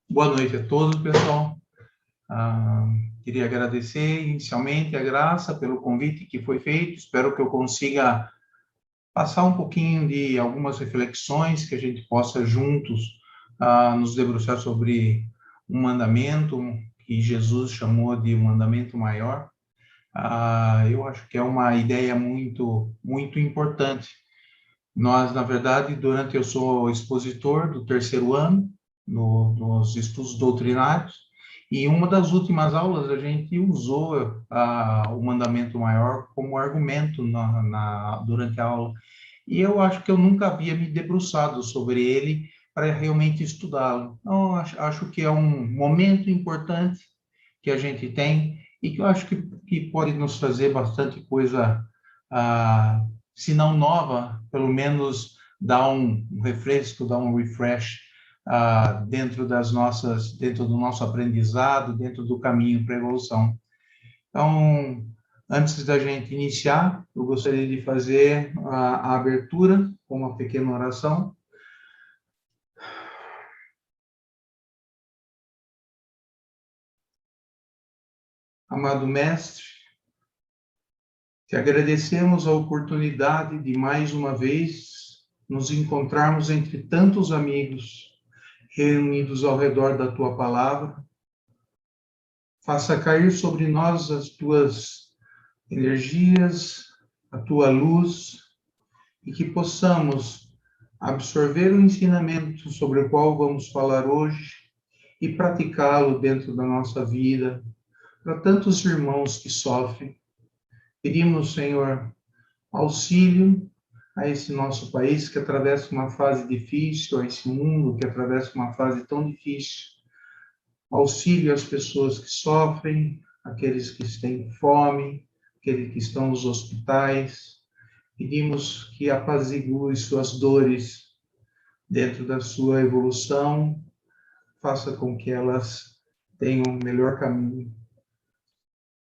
Boa noite a todos, pessoal. Queria agradecer inicialmente a Graça pelo convite que foi feito. Espero que eu consiga passar um pouquinho de algumas reflexões que a gente possa juntos nos debruçar sobre um mandamento que Jesus chamou de um mandamento maior. Eu acho que é uma ideia muito importante. Nós, na verdade, eu sou expositor do terceiro ano nos estudos doutrinários, e uma das últimas aulas a gente usou o mandamento maior como argumento durante a aula. E eu acho que eu nunca havia me debruçado sobre ele para realmente estudá-lo. Então, acho que é um momento importante que a gente tem e que eu acho que pode nos trazer bastante coisa, se não nova, pelo menos dar um refresco, dar um refresh dentro do nosso aprendizado, dentro do caminho para a evolução. Então, antes da gente iniciar, eu gostaria de fazer a abertura com uma pequena oração. Amado Mestre, te agradecemos a oportunidade de, mais uma vez, nos encontrarmos entre tantos amigos reunidos ao redor da tua palavra. Faça cair sobre nós as tuas energias, a tua luz, e que possamos absorver o ensinamento sobre o qual vamos falar hoje e praticá-lo dentro da nossa vida, para tantos irmãos que sofrem. Pedimos, Senhor, auxílio a esse nosso país que atravessa uma fase difícil, a esse mundo que atravessa uma fase tão difícil. Auxílio às pessoas que sofrem, aqueles que têm fome, aqueles que estão nos hospitais. Pedimos que apazigue suas dores dentro da sua evolução, faça com que elas tenham um melhor caminho.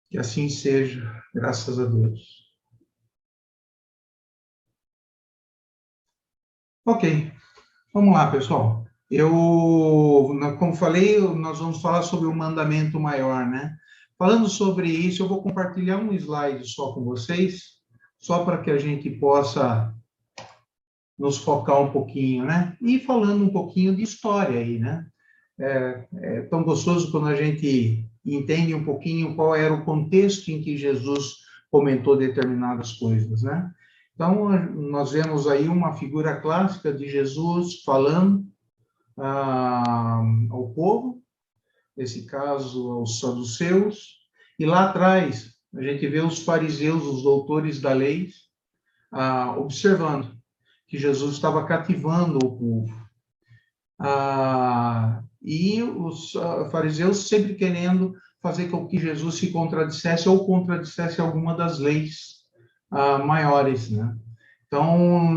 Que assim seja, graças a Deus. Ok, vamos lá, pessoal. Como falei, nós vamos falar sobre o mandamento maior, né? Falando sobre isso, eu vou compartilhar um slide só com vocês, só para que a gente possa nos focar um pouquinho, né? E falando um pouquinho de história aí, né? É tão gostoso quando a gente entende um pouquinho qual era o contexto em que Jesus comentou determinadas coisas, né? Então, nós vemos aí uma figura clássica de Jesus falando ao povo, nesse caso aos saduceus, e lá atrás a gente vê os fariseus, os doutores da lei, observando que Jesus estava cativando o povo. E os fariseus sempre querendo fazer com que Jesus se contradissesse ou contradissesse alguma das leis maiores, né? Então,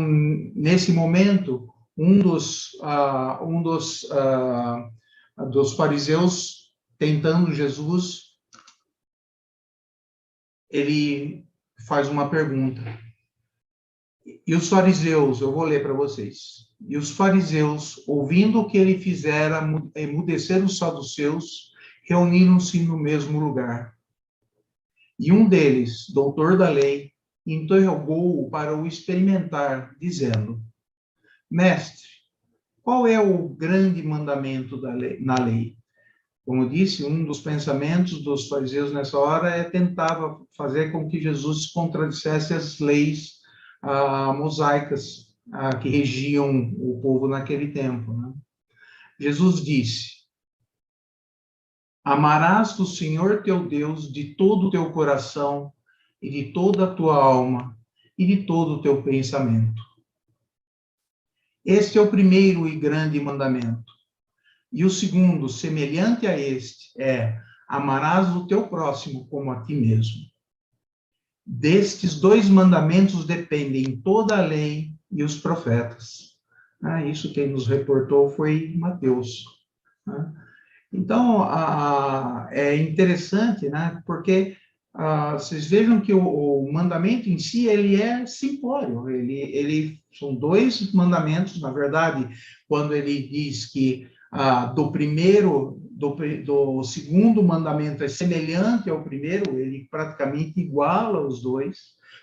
nesse momento, um dos fariseus tentando Jesus, ele faz uma pergunta. E os fariseus, eu vou ler para vocês. E os fariseus, ouvindo o que ele fizera emudecer os saduceus, reuniram-se no mesmo lugar. E um deles, doutor da lei, interrogou-o para o experimentar, dizendo: Mestre, qual é o grande mandamento na lei? Como eu disse, um dos pensamentos dos fariseus nessa hora tentava fazer com que Jesus contradissesse as leis mosaicas que regiam o povo naquele tempo, né? Jesus disse: Amarás o Senhor teu Deus de todo o teu coração e de toda a tua alma e de todo o teu pensamento. Este é o primeiro e grande mandamento. E o segundo, semelhante a este, é: amarás o teu próximo como a ti mesmo. Destes dois mandamentos dependem toda a lei e os profetas. Isso quem nos reportou foi Mateus. Então, é interessante, né? Porque vocês vejam que o mandamento em si, ele é simplório. Ele são dois mandamentos, na verdade, quando ele diz que do do segundo mandamento é semelhante ao primeiro, ele praticamente iguala os dois.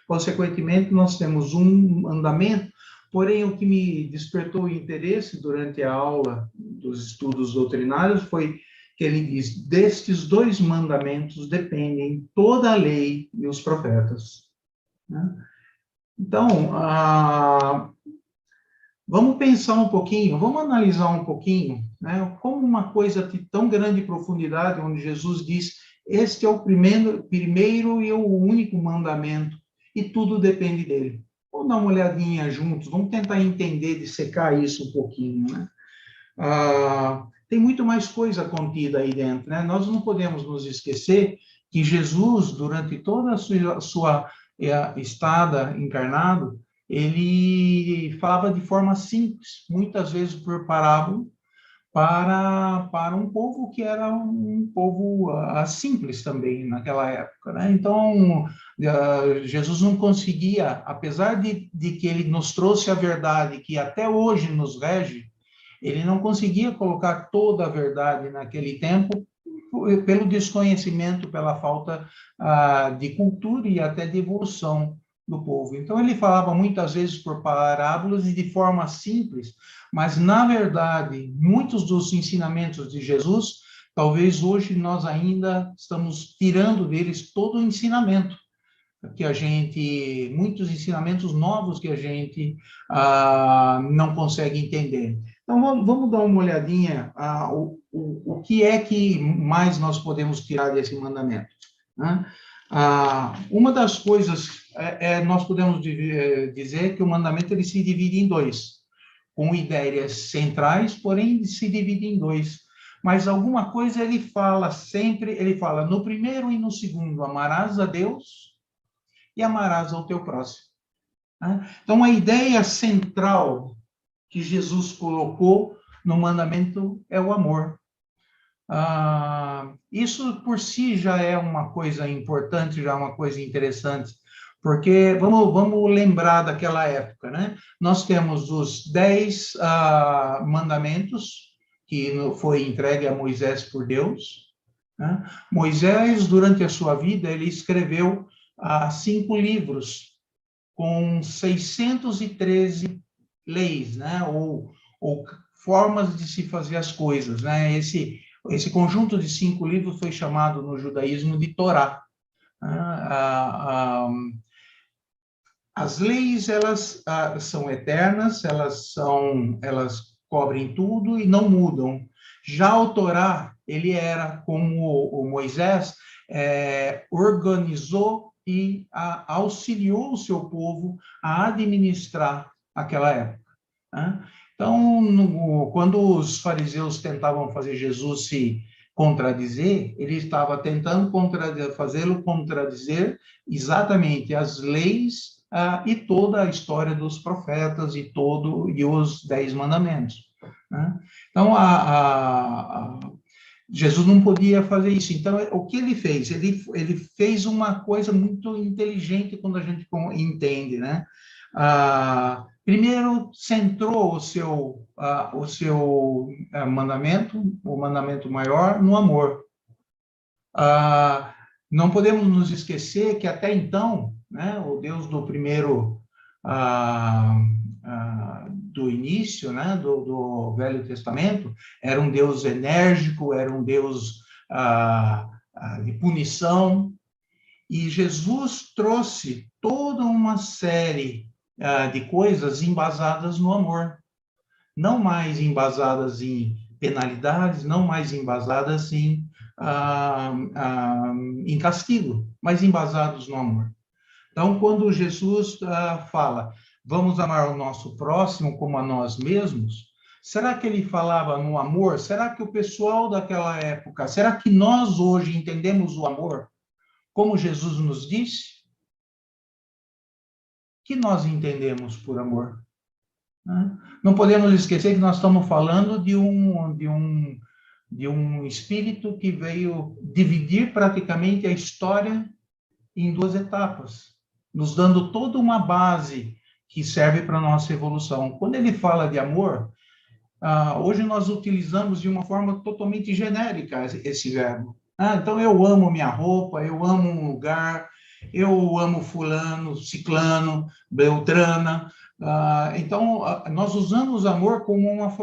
Consequentemente, nós temos um mandamento, porém, o que me despertou o interesse durante a aula dos estudos doutrinários foi que ele diz: destes dois mandamentos dependem toda a lei e os profetas. Né? Então, vamos pensar um pouquinho, vamos analisar um pouquinho, né, como uma coisa de tão grande profundidade, onde Jesus diz: este é o primeiro e o único mandamento, e tudo depende dele. Vamos dar uma olhadinha juntos, vamos tentar entender, dissecar isso um pouquinho, né? Tem muito mais coisa contida aí dentro, né? Nós não podemos nos esquecer que Jesus, durante toda a sua estada encarnado, ele falava de forma simples, muitas vezes por parábola, para um povo que era um povo simples também naquela época, né? Então, Jesus não conseguia, apesar de que ele nos trouxe a verdade que até hoje nos rege, ele não conseguia colocar toda a verdade naquele tempo pelo desconhecimento, pela falta de cultura e até de evolução do povo. Então, ele falava muitas vezes por parábolas e de forma simples, mas, na verdade, muitos dos ensinamentos de Jesus, talvez hoje nós ainda estamos tirando deles todo o ensinamento que a gente, muitos ensinamentos novos que a gente não consegue entender. Então, vamos dar uma olhadinha o que é que mais nós podemos tirar desse mandamento, né? Uma das coisas nós podemos dizer que o mandamento ele se divide em dois, com ideias centrais, porém se divide em dois. Mas alguma coisa ele fala sempre, ele fala no primeiro e no segundo: amarás a Deus e amarás ao teu próximo. Né? Então, a ideia central que Jesus colocou no mandamento é o amor. Isso por si já é uma coisa importante, já é uma coisa interessante, porque vamos lembrar daquela época, né? Nós temos os 10 mandamentos que foi entregue a Moisés por Deus, né? Moisés, durante a sua vida, ele escreveu 5 livros com 613 leis, né? Ou formas de se fazer as coisas, né? Esse conjunto de 5 livros foi chamado no judaísmo de Torá. As leis, elas são eternas, elas cobrem tudo e não mudam. Já o Torá, ele era como o Moisés, organizou e auxiliou o seu povo a administrar aquela época. Né? Então, quando os fariseus tentavam fazer Jesus se contradizer, ele estava tentando fazê-lo contradizer exatamente as leis e toda a história dos profetas e os 10 mandamentos. Né? Então, Jesus não podia fazer isso. Então, o que ele fez? Ele fez uma coisa muito inteligente quando a gente entende, né? Primeiro, centrou o seu mandamento, o mandamento maior, no amor. Não podemos nos esquecer que até então, né, o Deus do primeiro, do início, né, do Velho Testamento, era um Deus enérgico, era um Deus de punição, e Jesus trouxe toda uma série de coisas embasadas no amor, não mais embasadas em penalidades, não mais embasadas em castigo, mas embasados no amor. Então, quando Jesus fala, vamos amar o nosso próximo como a nós mesmos, será que ele falava no amor? Será que o pessoal daquela época, será que nós hoje entendemos o amor como Jesus nos disse? Que nós entendemos por amor? Né? Não podemos esquecer que nós estamos falando de um espírito que veio dividir praticamente a história em 2 etapas, nos dando toda uma base que serve para a nossa evolução. Quando ele fala de amor, hoje nós utilizamos de uma forma totalmente genérica esse verbo. Então, eu amo minha roupa, eu amo um lugar, eu amo fulano, ciclano, beltrana. Então, nós usamos amor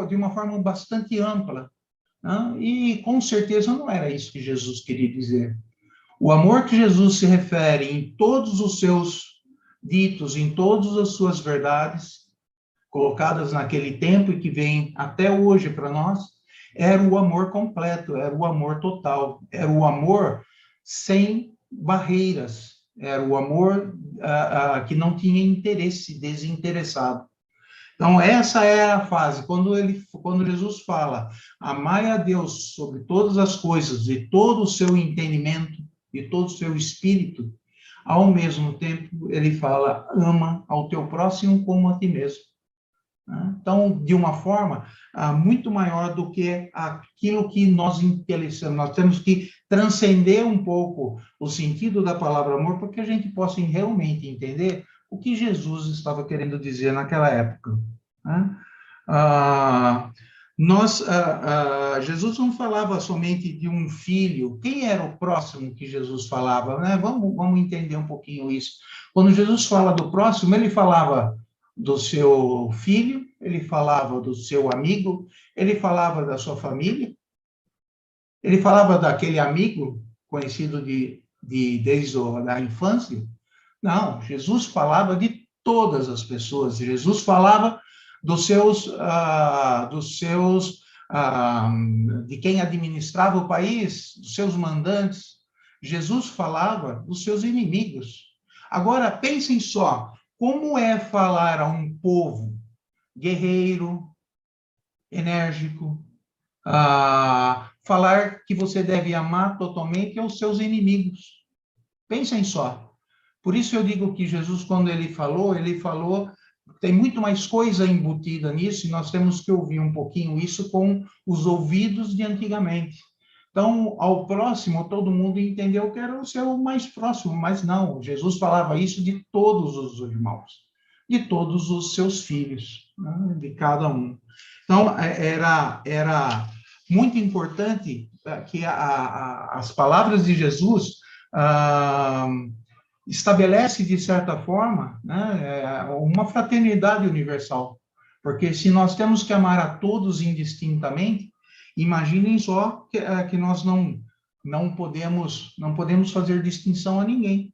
de uma forma bastante ampla. E, com certeza, não era isso que Jesus queria dizer. O amor que Jesus se refere em todos os seus ditos, em todas as suas verdades, colocadas naquele tempo e que vem até hoje para nós, era o amor completo, era o amor total, era o amor sem barreiras, era o amor que não tinha interesse, desinteressado. Então, essa é a fase, quando Jesus fala, amai a Deus sobre todas as coisas, de todo o seu entendimento, de todo o seu espírito, ao mesmo tempo, ele fala, ama ao teu próximo como a ti mesmo. Então, de uma forma muito maior do que aquilo que nós intelectualizamos. Nós temos que transcender um pouco o sentido da palavra amor, para que a gente possa realmente entender o que Jesus estava querendo dizer naquela época. Jesus não falava somente de um filho. Quem era o próximo que Jesus falava? Vamos entender um pouquinho isso. Quando Jesus fala do próximo, ele falava do seu filho, ele falava do seu amigo, ele falava da sua família, ele falava daquele amigo conhecido desde a infância. Não, Jesus falava de todas as pessoas. Jesus falava de quem administrava o país, dos seus mandantes. Jesus falava dos seus inimigos. Agora, pensem só, como é falar a um povo guerreiro, enérgico, falar que você deve amar totalmente aos seus inimigos? Pensem só. Por isso eu digo que Jesus, quando ele falou, tem muito mais coisa embutida nisso, e nós temos que ouvir um pouquinho isso com os ouvidos de antigamente. Então, ao próximo, todo mundo entendeu que era o seu mais próximo, mas não, Jesus falava isso de todos os irmãos, de todos os seus filhos, né, de cada um. Então, era muito importante que as palavras de Jesus estabelece, de certa forma, né, uma fraternidade universal. Porque se nós temos que amar a todos indistintamente, imaginem só que nós não podemos fazer distinção a ninguém.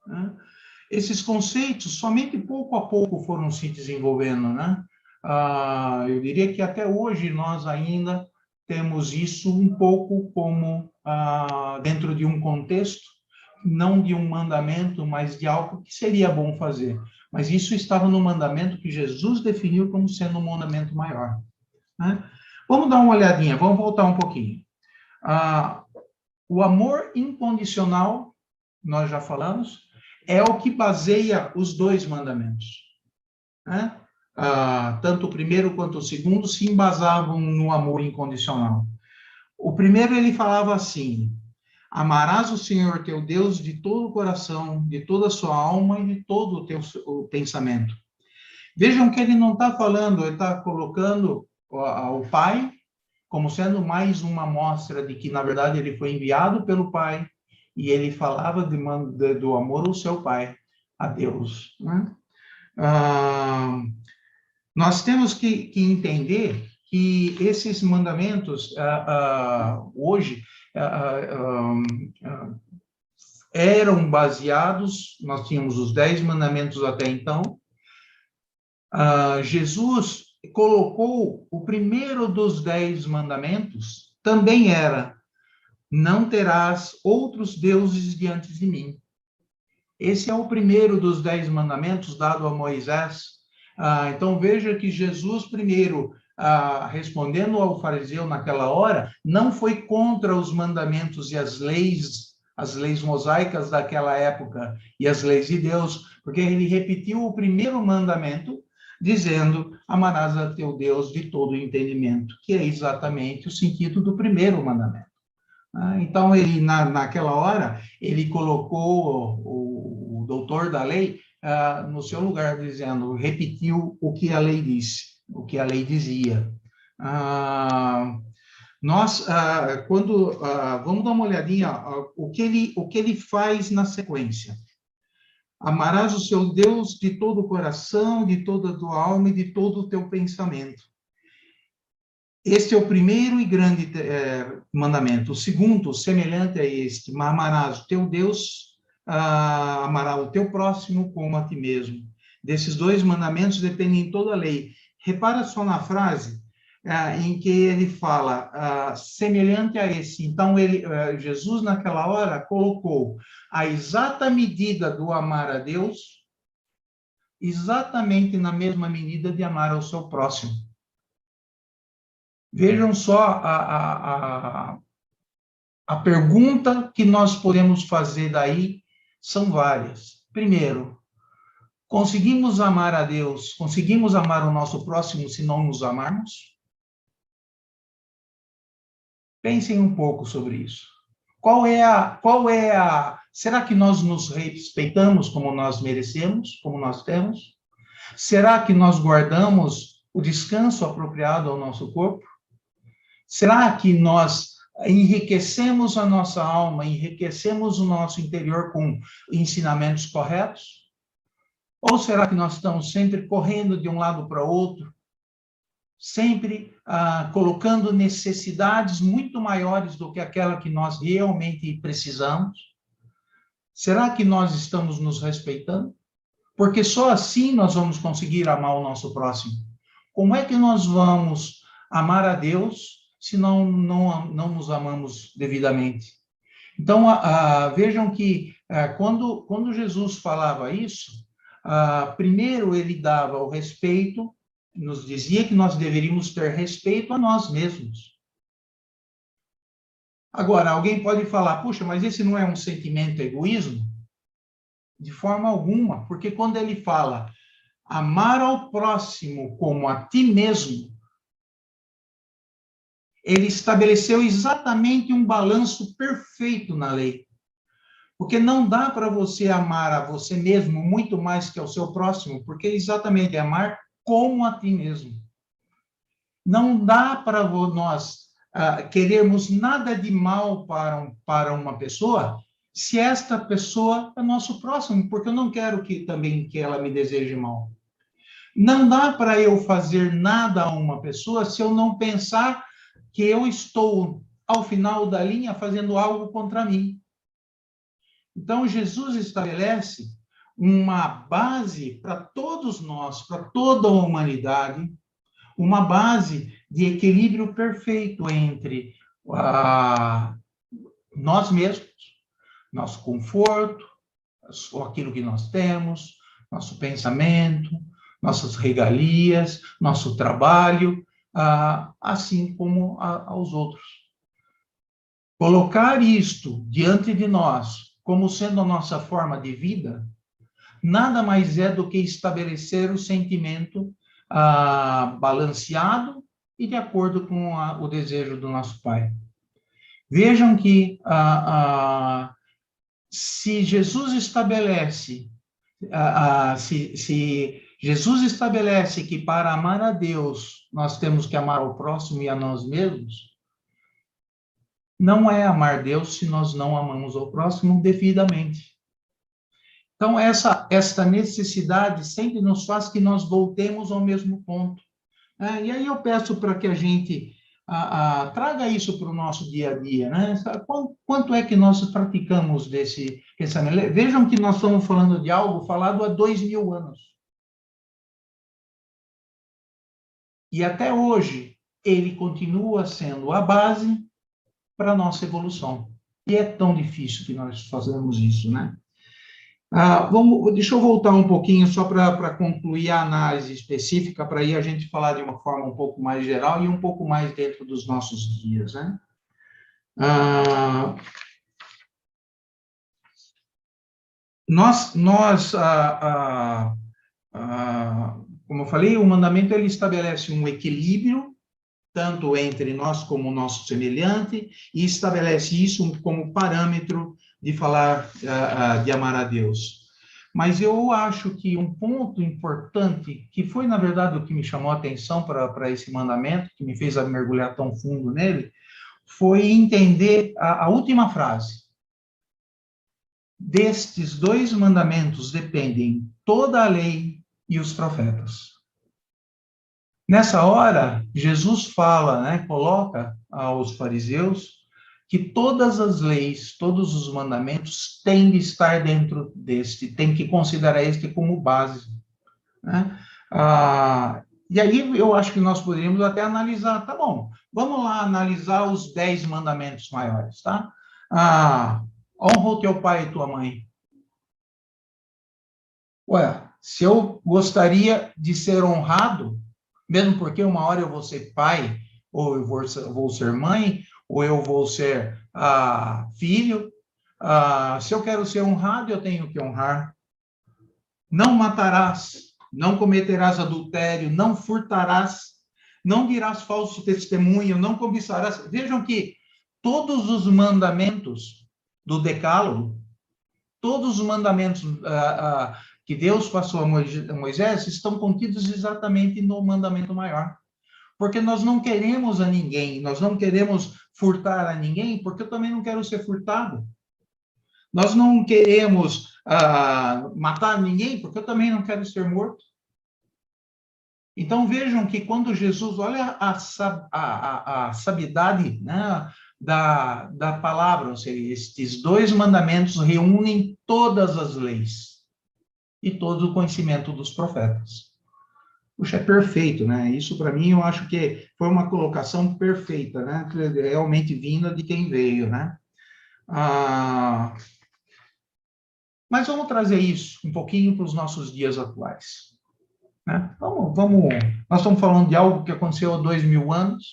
Né? Esses conceitos, somente pouco a pouco foram se desenvolvendo. Né? Eu diria que até hoje nós ainda temos isso um pouco como dentro de um contexto, não de um mandamento, mas de algo que seria bom fazer. Mas isso estava no mandamento que Jesus definiu como sendo um mandamento maior. Né? Vamos dar uma olhadinha, vamos voltar um pouquinho. O amor incondicional, nós já falamos, é o que baseia os dois mandamentos. Né? Tanto o primeiro quanto o segundo se embasavam no amor incondicional. O primeiro, ele falava assim: amarás o Senhor teu Deus de todo o coração, de toda a sua alma e de todo o teu pensamento. Vejam que ele não está falando, ele está colocando o Pai como sendo mais uma amostra de que, na verdade, ele foi enviado pelo Pai, e ele falava do amor ao seu Pai, a Deus. Né? Nós temos que entender que esses mandamentos, hoje, eram baseados, nós tínhamos os 10 mandamentos até então. Jesus colocou o primeiro dos 10 mandamentos, também era: não terás outros deuses diante de mim. Esse é o primeiro dos 10 mandamentos dado a Moisés. Então veja que Jesus primeiro, respondendo ao fariseu naquela hora, não foi contra os mandamentos e as leis mosaicas daquela época e as leis de Deus, porque ele repetiu o primeiro mandamento, dizendo: amarás a teu Deus de todo o entendimento, que é exatamente o sentido do primeiro mandamento. Então, ele, naquela hora, ele colocou o doutor da lei no seu lugar, dizendo, repetiu o que a lei disse, o que a lei dizia. Vamos dar uma olhadinha o que ele faz na sequência. Amarás o seu Deus de todo o coração, de toda a tua alma e de todo o teu pensamento. Este é o primeiro e grande mandamento. O segundo, semelhante a este, amarás o teu Deus, amarás o teu próximo como a ti mesmo. Desses dois mandamentos dependem toda a lei. Repara só na frase em que ele fala semelhante a esse. Então, Jesus, naquela hora, colocou a exata medida do amar a Deus, exatamente na mesma medida de amar ao seu próximo. Vejam só a pergunta que nós podemos fazer daí, são várias. Primeiro, conseguimos amar a Deus, conseguimos amar o nosso próximo se não nos amarmos? Pensem um pouco sobre isso. Será que nós nos respeitamos como nós merecemos, como nós temos? Será que nós guardamos o descanso apropriado ao nosso corpo? Será que nós enriquecemos a nossa alma, enriquecemos o nosso interior com ensinamentos corretos? Ou será que nós estamos sempre correndo de um lado para o outro, sempre colocando necessidades muito maiores do que aquela que nós realmente precisamos? Será que nós estamos nos respeitando? Porque só assim nós vamos conseguir amar o nosso próximo. Como é que nós vamos amar a Deus se não nos amamos devidamente? Então, vejam que quando Jesus falava isso, primeiro ele dava o respeito, nos dizia que nós deveríamos ter respeito a nós mesmos. Agora, alguém pode falar, puxa, mas esse não é um sentimento egoísmo? De forma alguma, porque quando ele fala amar ao próximo como a ti mesmo, ele estabeleceu exatamente um balanço perfeito na lei. Porque não dá para você amar a você mesmo muito mais que ao seu próximo, porque exatamente é amar como a ti mesmo. Não dá para nós querermos nada de mal para uma pessoa, se esta pessoa é nosso próximo, porque eu não quero que ela me deseje mal. Não dá para eu fazer nada a uma pessoa se eu não pensar que eu estou, ao final da linha, fazendo algo contra mim. Então, Jesus estabelece uma base para todos nós, para toda a humanidade, uma base de equilíbrio perfeito entre nós mesmos, nosso conforto, aquilo que nós temos, nosso pensamento, nossas regalias, nosso trabalho, assim como aos outros. Colocar isto diante de nós como sendo a nossa forma de vida, nada mais é do que estabelecer o sentimento balanceado e de acordo com o desejo do nosso Pai. Vejam que se Jesus estabelece que para amar a Deus nós temos que amar ao próximo e a nós mesmos, não é amar Deus se nós não amamos ao próximo devidamente. Então, esta necessidade sempre nos faz que nós voltemos ao mesmo ponto. E aí eu peço para que a gente traga isso para o nosso dia a dia, né? Quanto é que nós praticamos desse pensamento? Vejam que nós estamos falando de algo falado há 2000 anos. E até hoje, ele continua sendo a base para a nossa evolução. E é tão difícil que nós fazemos isso, né? Deixa eu voltar um pouquinho só para concluir a análise específica, para aí a gente falar de uma forma um pouco mais geral e um pouco mais dentro dos nossos dias, né? Como eu falei, o mandamento ele estabelece um equilíbrio tanto entre nós como o nosso semelhante, e estabelece isso como parâmetro de falar, de amar a Deus. Mas eu acho que um ponto importante, que foi, na verdade, o que me chamou a atenção para esse mandamento, que me fez mergulhar tão fundo nele, foi entender a última frase. Destes dois mandamentos dependem toda a lei e os profetas. Nessa hora, Jesus fala, né, coloca aos fariseus que todas as leis, todos os mandamentos têm de estar dentro deste, tem que considerar este como base, né? E aí eu acho que nós poderíamos até analisar, tá bom, vamos lá analisar os 10 mandamentos maiores, tá? Honra o teu pai e tua mãe. Ué, se eu gostaria de ser honrado, mesmo porque uma hora eu vou ser pai, ou eu vou ser mãe, ou eu vou ser filho, se eu quero ser honrado, eu tenho que honrar. Não matarás, não cometerás adultério, não furtarás, não dirás falso testemunho, não cobiçarás. Vejam que todos os mandamentos do Decálogo, todos os mandamentos que Deus passou a Moisés estão contidos exatamente no mandamento maior. Porque nós não queremos a ninguém, nós não queremos furtar a ninguém, porque eu também não quero ser furtado. Nós não queremos matar ninguém, porque eu também não quero ser morto. Então vejam que quando Jesus, olha a sabiedade, né, da palavra, ou seja, estes dois mandamentos reúnem todas as leis e todo o conhecimento dos profetas. Puxa, é perfeito, né? Isso, para mim, eu acho que foi uma colocação perfeita, né? Realmente vinda de quem veio, né? Mas vamos trazer isso um pouquinho para os nossos dias atuais, né? Nós estamos falando de algo que aconteceu há 2000 anos,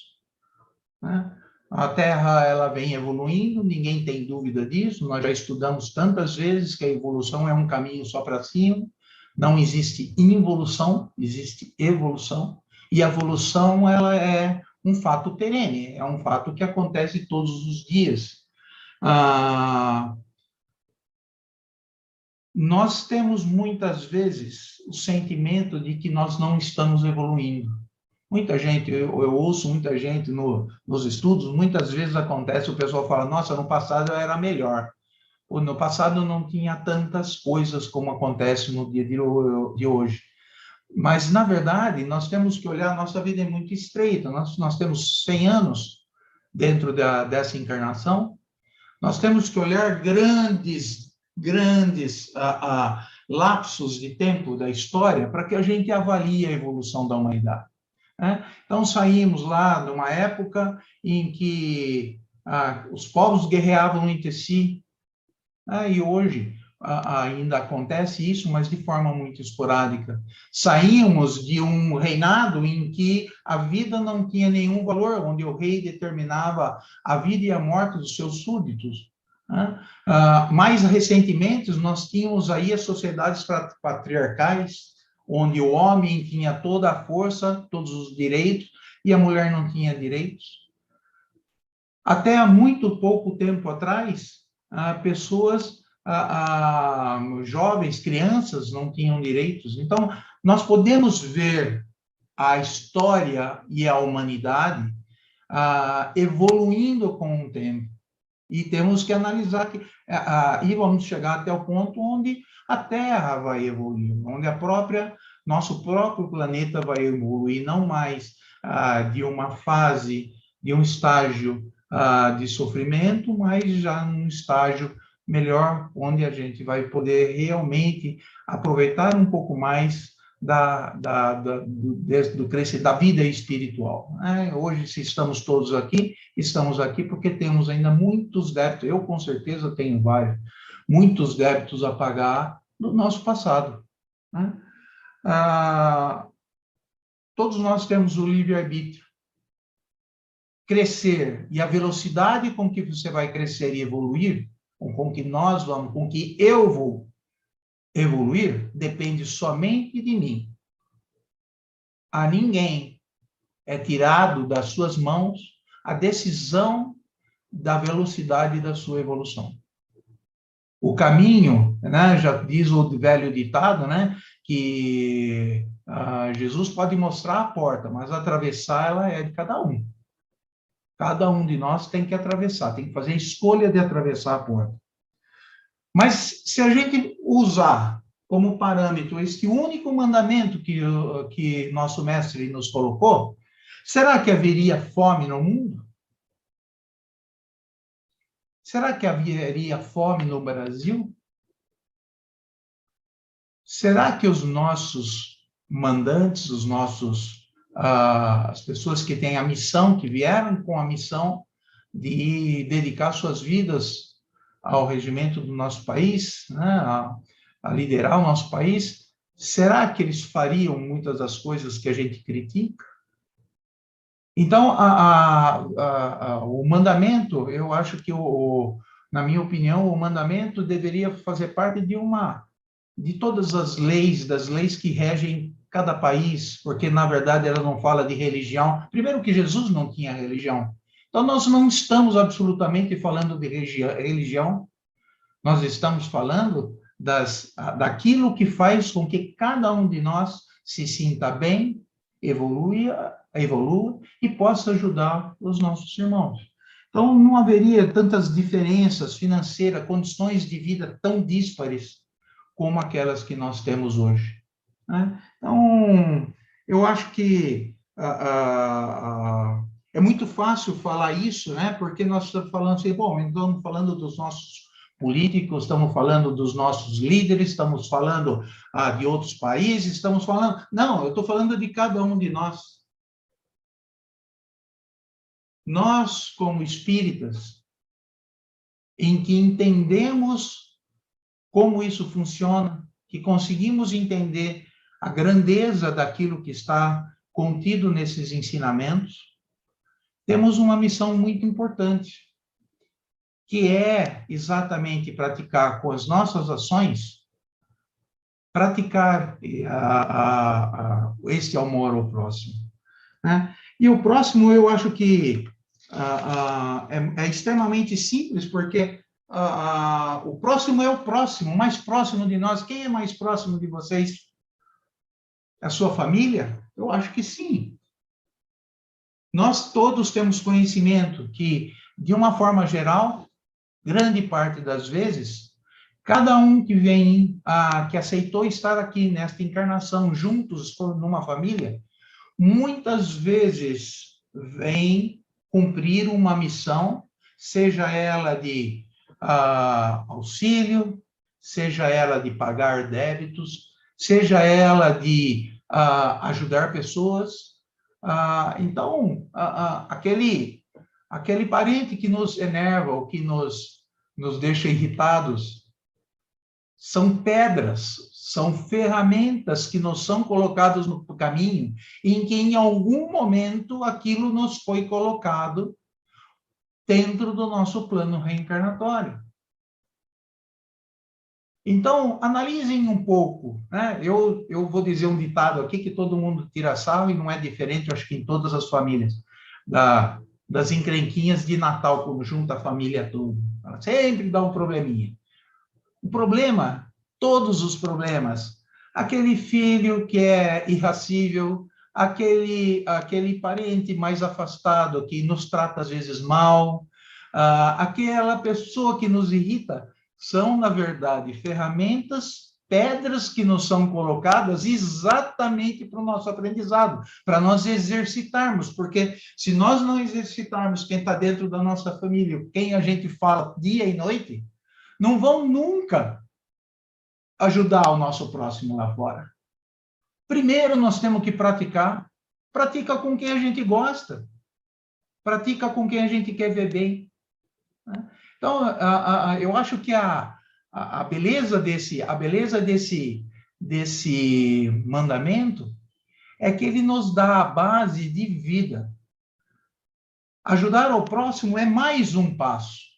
né? A Terra, ela vem evoluindo, ninguém tem dúvida disso, nós já estudamos tantas vezes que a evolução é um caminho só para cima, não existe involução, existe evolução, e a evolução, ela é um fato perene, é um fato que acontece todos os dias. Nós temos, muitas vezes, o sentimento de que nós não estamos evoluindo. Muita gente, eu ouço muita gente nos estudos, muitas vezes acontece, o pessoal fala, nossa, no passado eu era melhor. Ou no passado não tinha tantas coisas como acontece no dia de hoje. Mas, na verdade, nós temos que olhar, a nossa vida é muito estreita, nós temos 100 anos dentro dessa encarnação, nós temos que olhar grandes lapsos de tempo da história para que a gente avalie a evolução da humanidade, né? Então, saímos lá de uma época em que os povos guerreavam entre si, e hoje ainda acontece isso, mas de forma muito esporádica. Saímos de um reinado em que a vida não tinha nenhum valor, onde o rei determinava a vida e a morte dos seus súditos, né? Mais recentemente, nós tínhamos aí as sociedades patriarcais, onde o homem tinha toda a força, todos os direitos, e a mulher não tinha direitos. Até há muito pouco tempo atrás, pessoas, jovens, crianças, não tinham direitos. Então, nós podemos ver a história e a humanidade evoluindo com o tempo. E temos que analisar que e vamos chegar até o ponto onde a Terra vai evoluir, onde nosso próprio planeta vai evoluir, não mais de uma fase, de um estágio de sofrimento, mas já num estágio melhor, onde a gente vai poder realmente aproveitar um pouco mais do crescimento da vida espiritual, né? Hoje, se estamos aqui porque temos ainda muitos débitos, eu com certeza tenho muitos débitos a pagar do nosso passado, né? Todos nós temos o livre-arbítrio. Crescer e a velocidade com que você vai crescer e evoluir, com que nós vamos, com que eu vou evoluir, depende somente de mim. A ninguém é tirado das suas mãos a decisão da velocidade da sua evolução. o caminho, né? Já diz o velho ditado, né? Que Jesus pode mostrar a porta, mas atravessar ela é de cada um. Cada um de nós tem que atravessar, tem que fazer a escolha de atravessar a porta. Mas se a gente usar como parâmetro este único mandamento que nosso mestre nos colocou, será que haveria fome no mundo? Será que haveria fome no Brasil? Será que os nossos mandantes, as pessoas que têm a missão, que vieram com a missão de dedicar suas vidas ao regimento do nosso país, né, a liderar o nosso país, será que eles fariam muitas das coisas que a gente critica? Então, o mandamento, eu acho que, na minha opinião, o mandamento deveria fazer parte de todas as leis, das leis que regem cada país, porque, na verdade, ela não fala de religião. Primeiro que Jesus não tinha religião. Então, nós não estamos absolutamente falando de religião, nós estamos falando daquilo que faz com que cada um de nós se sinta bem, evolua e possa ajudar os nossos irmãos. Então, não haveria tantas diferenças financeiras, condições de vida tão díspares como aquelas que nós temos hoje, né? Então, eu acho que é muito fácil falar isso, né? Porque nós estamos falando assim, bom, então estamos falando dos nossos políticos, estamos falando dos nossos líderes, estamos falando de outros países, estamos falando... Não, eu estou falando de cada um de nós. Nós, como espíritas, em que entendemos como isso funciona, que conseguimos entender a grandeza daquilo que está contido nesses ensinamentos, temos uma missão muito importante, que é exatamente praticar com as nossas ações, praticar este amor ao próximo, né? E o próximo, eu acho que é extremamente simples, porque o próximo é o próximo, mais próximo de nós. Quem é mais próximo de vocês? A sua família? Eu acho que sim. Nós todos temos conhecimento que, de uma forma geral, grande parte das vezes, cada um que vem, que aceitou estar aqui nesta encarnação, juntos numa família, muitas vezes vem cumprir uma missão, seja ela de auxílio, seja ela de pagar débitos, seja ela de ajudar pessoas. Então, aquele parente que nos enerva ou que nos deixa irritados, são pedras, são ferramentas que nos são colocadas no caminho, em que em algum momento aquilo nos foi colocado dentro do nosso plano reencarnatório. Então, analisem um pouco, né? Eu vou dizer um ditado aqui que todo mundo tira sarro e não é diferente, eu acho que em todas as famílias, das encrenquinhas de Natal, quando junta a família toda. Sempre dá um probleminha. O problema, todos os problemas, aquele filho que é irascível, aquele parente mais afastado que nos trata às vezes mal, aquela pessoa que nos irrita, são, na verdade, ferramentas, pedras que nos são colocadas exatamente para o nosso aprendizado, para nós exercitarmos, porque se nós não exercitarmos quem está dentro da nossa família, quem a gente fala dia e noite, não vão nunca ajudar o nosso próximo lá fora. Primeiro, nós temos que praticar. Pratica com quem a gente gosta. Pratica com quem a gente quer ver bem. Então, eu acho que a beleza desse mandamento é que ele nos dá a base de vida. Ajudar ao próximo é mais um passo.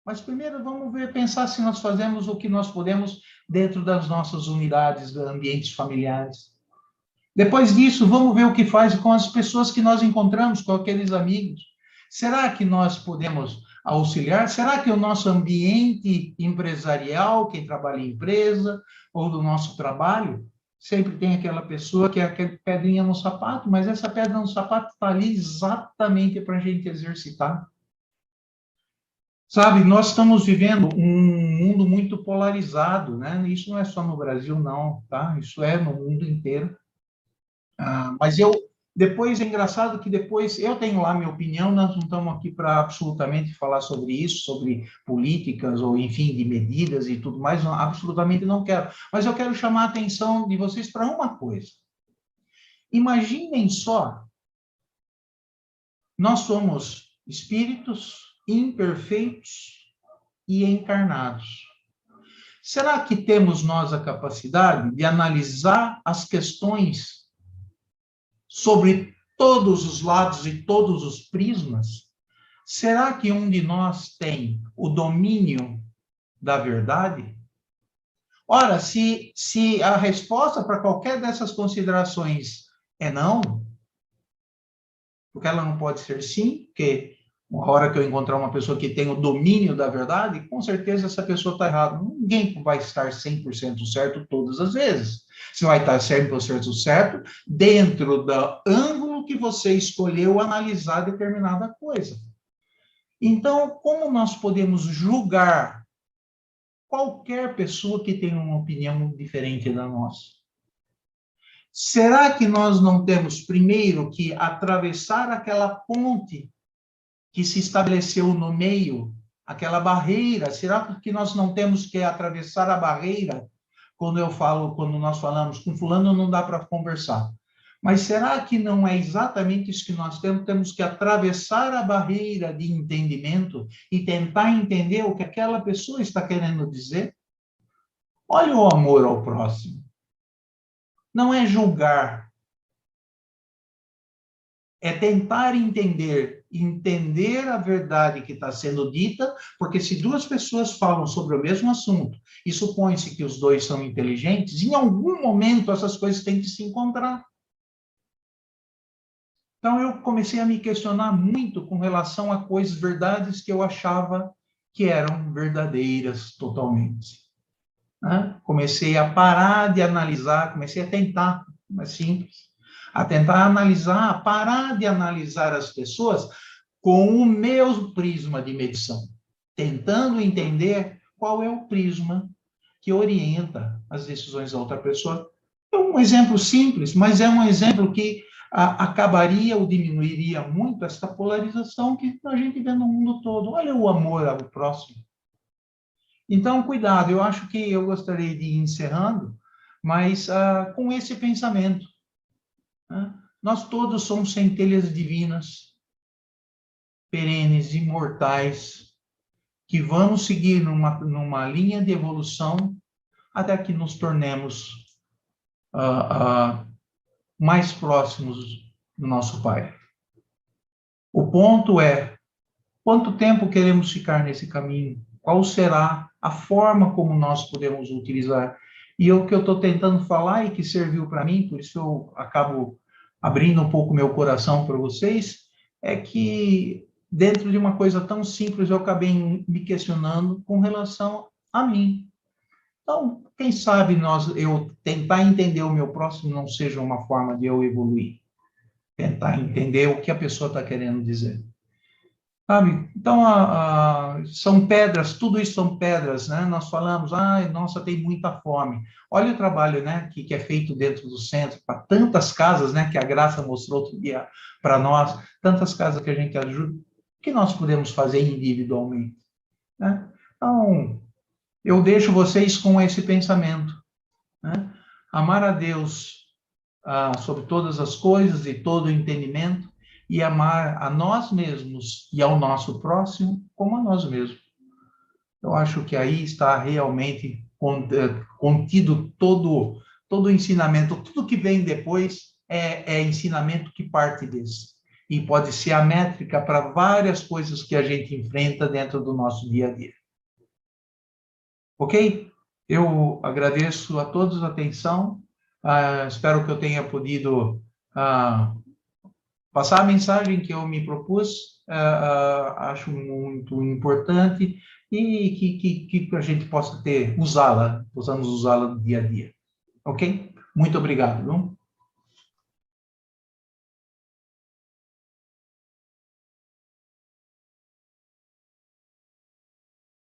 Mas primeiro vamos pensar se nós fazemos o que nós podemos dentro das nossas unidades, dos ambientes familiares. Depois disso, vamos ver o que faz com as pessoas que nós encontramos, com aqueles amigos. Será que nós podemos auxiliar? Será que o nosso ambiente empresarial, quem trabalha em empresa, ou do nosso trabalho, sempre tem aquela pessoa que é aquela pedrinha no sapato, mas essa pedra no sapato está ali exatamente para a gente exercitar. Sabe, nós estamos vivendo um mundo muito polarizado, né? Isso não é só no Brasil, não, tá? Isso é no mundo inteiro. Mas depois é engraçado que depois eu tenho lá minha opinião, nós não estamos aqui para absolutamente falar sobre isso, sobre políticas ou, enfim, de medidas e tudo mais, não, absolutamente não quero. Mas eu quero chamar a atenção de vocês para uma coisa. Imaginem só, nós somos espíritos imperfeitos e encarnados. Será que temos nós a capacidade de analisar as questões sobre todos os lados e todos os prismas? Será que um de nós tem o domínio da verdade? Ora, se a resposta para qualquer dessas considerações é não, porque ela não pode ser sim, porque uma hora que eu encontrar uma pessoa que tem o domínio da verdade, com certeza essa pessoa está errada. Ninguém vai estar 100% certo todas as vezes. Você vai estar 100% certo dentro do ângulo que você escolheu analisar determinada coisa. Então, como nós podemos julgar qualquer pessoa que tenha uma opinião diferente da nossa? Será que nós não temos primeiro que atravessar aquela ponte que se estabeleceu no meio, aquela barreira? Será que nós não temos que atravessar a barreira? Quando nós falamos com fulano não dá para conversar. Mas será que não é exatamente isso que nós temos? Temos que atravessar a barreira de entendimento e tentar entender o que aquela pessoa está querendo dizer? Olha o amor ao próximo. Não é julgar, é tentar entender a verdade que está sendo dita, porque se duas pessoas falam sobre o mesmo assunto e supõe-se que os dois são inteligentes, em algum momento essas coisas têm que se encontrar. Então eu comecei a me questionar muito com relação a coisas, verdades que eu achava que eram verdadeiras totalmente. Né? Comecei a parar de analisar, comecei a tentar, mais simples, a tentar analisar, parar de analisar as pessoas com o meu prisma de medição, tentando entender qual é o prisma que orienta as decisões da outra pessoa. É um exemplo simples, mas é um exemplo que acabaria ou diminuiria muito essa polarização que a gente vê no mundo todo. Olha o amor ao próximo. Então, cuidado, eu acho que eu gostaria de ir encerrando, mas com esse pensamento. Né? Nós todos somos centelhas divinas, perenes, imortais, que vamos seguir numa linha de evolução até que nos tornemos mais próximos do nosso Pai. O ponto é, quanto tempo queremos ficar nesse caminho? Qual será a forma como nós podemos utilizar? E o que eu estou tentando falar e que serviu para mim, por isso eu acabo abrindo um pouco meu coração para vocês, é que dentro de uma coisa tão simples eu acabei me questionando com relação a mim. Então, quem sabe eu tentar entender o meu próximo não seja uma forma de eu evoluir. Tentar entender o que a pessoa está querendo dizer. Sabe? Então, são pedras, tudo isso são pedras, né? Nós falamos, nossa, tem muita fome. Olha o trabalho, né, que é feito dentro do centro, para tantas casas, né, que a Graça mostrou outro dia para nós, tantas casas que a gente ajuda, o que nós podemos fazer individualmente, né? Então, eu deixo vocês com esse pensamento, né? Amar a Deus sobre todas as coisas e todo o entendimento, e amar a nós mesmos e ao nosso próximo como a nós mesmos. Eu acho que aí está realmente contido todo o ensinamento. Tudo que vem depois é ensinamento que parte desse. E pode ser a métrica para várias coisas que a gente enfrenta dentro do nosso dia a dia. Ok? Eu agradeço a todos a atenção. Espero que eu tenha podido passar a mensagem que eu me propus, acho muito importante e que a gente possa usá-la, possamos usá-la no dia a dia. Ok? Muito obrigado, viu?